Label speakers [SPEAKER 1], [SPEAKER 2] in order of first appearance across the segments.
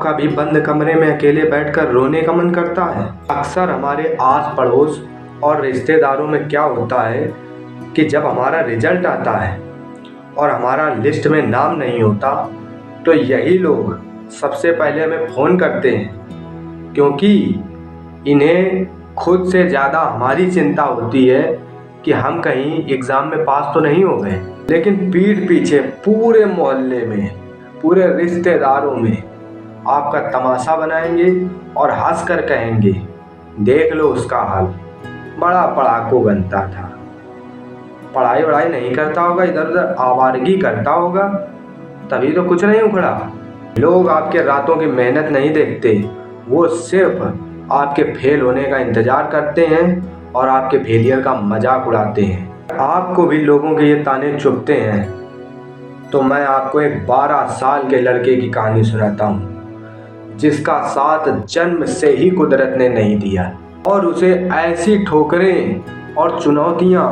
[SPEAKER 1] आपका भी बंद कमरे में अकेले बैठकर रोने का मन करता है? अक्सर हमारे आस पड़ोस और रिश्तेदारों में क्या होता है कि जब हमारा रिजल्ट आता है और हमारा लिस्ट में नाम नहीं होता तो यही लोग सबसे पहले हमें फ़ोन करते हैं, क्योंकि इन्हें खुद से ज़्यादा हमारी चिंता होती है कि हम कहीं एग्ज़ाम में पास तो नहीं हो गए। लेकिन पीठ पीछे पूरे मोहल्ले में, पूरे रिश्तेदारों में आपका तमाशा बनाएंगे और हंस कर कहेंगे, देख लो उसका हाल, बड़ा पढ़ाकू बनता था, पढ़ाई वढ़ाई नहीं करता होगा, इधर उधर आवारगी करता होगा, तभी तो कुछ नहीं उखड़ा। लोग आपके रातों की मेहनत नहीं देखते, वो सिर्फ आपके फेल होने का इंतज़ार करते हैं और आपके फेलियर का मजाक उड़ाते हैं। आपको भी लोगों के ये ताने चुभते हैं तो मैं आपको एक 12 साल के लड़के की कहानी सुनाता हूँ, जिसका साथ जन्म से ही कुदरत ने नहीं दिया और उसे ऐसी ठोकरें और चुनौतियाँ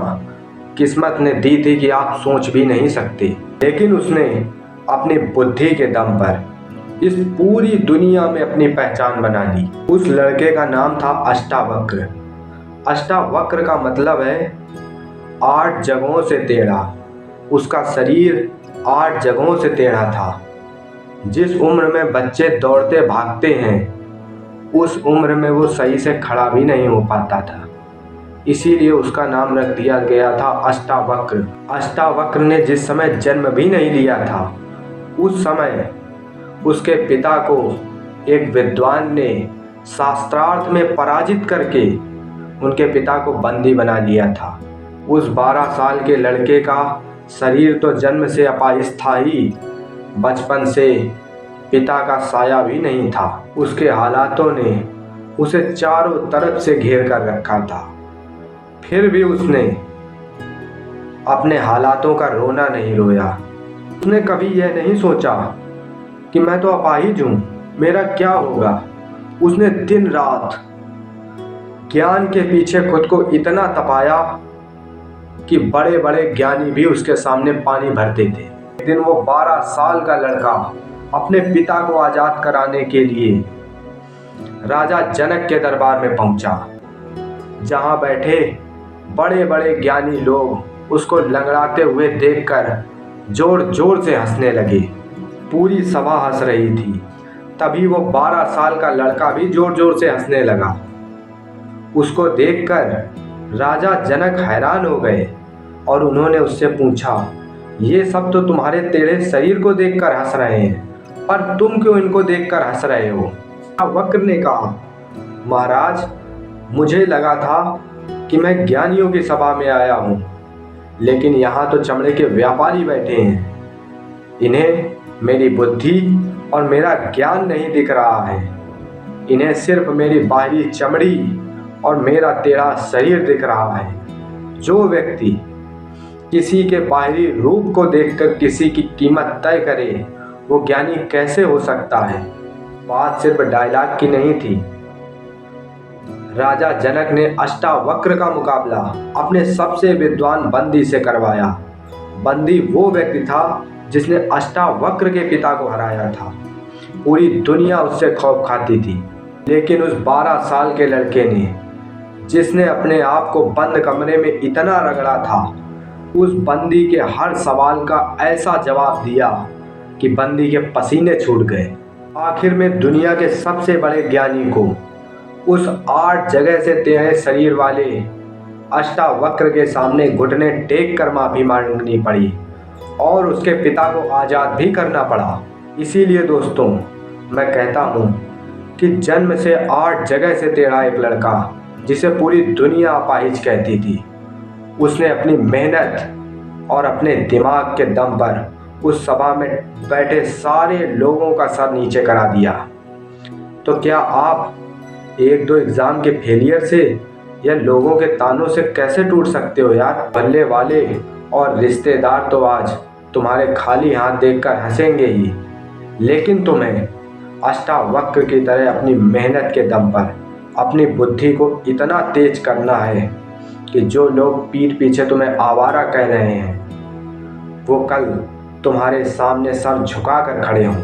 [SPEAKER 1] किस्मत ने दी थी कि आप सोच भी नहीं सकते। लेकिन उसने अपनी बुद्धि के दम पर इस पूरी दुनिया में अपनी पहचान बना ली। उस लड़के का नाम था अष्टावक्र। अष्टावक्र का मतलब है 8 जगहों से टेढ़ा। उसका शरीर 8 जगहों से टेढ़ा था। जिस उम्र में बच्चे दौड़ते भागते हैं उस उम्र में वो सही से खड़ा भी नहीं हो पाता था, इसीलिए उसका नाम रख दिया गया था अष्टावक्र। अष्टावक्र ने जिस समय जन्म भी नहीं लिया था उस समय उसके पिता को एक विद्वान ने शास्त्रार्थ में पराजित करके उनके पिता को बंदी बना लिया था। उस 12 साल के लड़के का शरीर तो जन्म से अपाहिज था ही, बचपन से पिता का साया भी नहीं था। उसके हालातों ने उसे चारों तरफ से घेर कर रखा था, फिर भी उसने अपने हालातों का रोना नहीं रोया। उसने कभी यह नहीं सोचा कि मैं तो अपाहिज हूँ, मेरा क्या होगा। उसने दिन रात ज्ञान के पीछे खुद को इतना तपाया कि बड़े बड़े ज्ञानी भी उसके सामने पानी भरते थे। एक दिन वो 12 साल का लड़का अपने पिता को आज़ाद कराने के लिए राजा जनक के दरबार में पहुंचा, जहां बैठे बड़े बड़े ज्ञानी लोग उसको लंगड़ाते हुए देखकर जोर जोर से हंसने लगे। पूरी सभा हंस रही थी, तभी वो 12 साल का लड़का भी जोर जोर से हंसने लगा। उसको देखकर राजा जनक हैरान हो गए और उन्होंने उससे पूछा, ये सब तो तुम्हारे टेढ़े शरीर को देखकर हंस रहे हैं, पर तुम क्यों इनको देखकर हंस रहे हो? वक्र ने कहा, महाराज, मुझे लगा था कि मैं ज्ञानियों की सभा में आया हूँ, लेकिन यहाँ तो चमड़े के व्यापारी बैठे हैं। इन्हें मेरी बुद्धि और मेरा ज्ञान नहीं दिख रहा है, इन्हें सिर्फ मेरी बाहरी चमड़ी और मेरा टेढ़ा शरीर दिख रहा है। जो व्यक्ति किसी के बाहरी रूप को देखकर किसी की कीमत तय करे वो ज्ञानी कैसे हो सकता है? बात सिर्फ डायलॉग की नहीं थी। राजा जनक ने अष्टावक्र का मुकाबला अपने सबसे विद्वान बंदी से करवाया। बंदी वो व्यक्ति था जिसने अष्टावक्र के पिता को हराया था। पूरी दुनिया उससे खौफ खाती थी, लेकिन उस 12 साल के लड़के ने, जिसने अपने आप को बंद कमरे में इतना रगड़ा था, उस बंदी के हर सवाल का ऐसा जवाब दिया कि बंदी के पसीने छूट गए। आखिर में दुनिया के सबसे बड़े ज्ञानी को उस 8 जगह से टेढ़े शरीर वाले अष्टावक्र के सामने घुटने टेक कर माफ़ी मांगनी पड़ी और उसके पिता को आज़ाद भी करना पड़ा। इसीलिए दोस्तों, मैं कहता हूँ कि जन्म से 8 जगह से टेढ़ा एक लड़का, जिसे पूरी दुनिया अपाहिज कहती थी, उसने अपनी मेहनत और अपने दिमाग के दम पर उस सभा में बैठे सारे लोगों का सर नीचे करा दिया। तो क्या आप 1-2 एग्ज़ाम के फेलियर से या लोगों के तानों से कैसे टूट सकते हो यार? भल्ले वाले और रिश्तेदार तो आज तुम्हारे खाली हाथ देखकर हंसेंगे ही, लेकिन तुम्हें अष्टावक्र की तरह अपनी मेहनत के दम पर अपनी बुद्धि को इतना तेज करना है कि जो लोग पीठ पीछे तुम्हें आवारा कह रहे हैं वो कल तुम्हारे सामने सर झुका कर खड़े हों।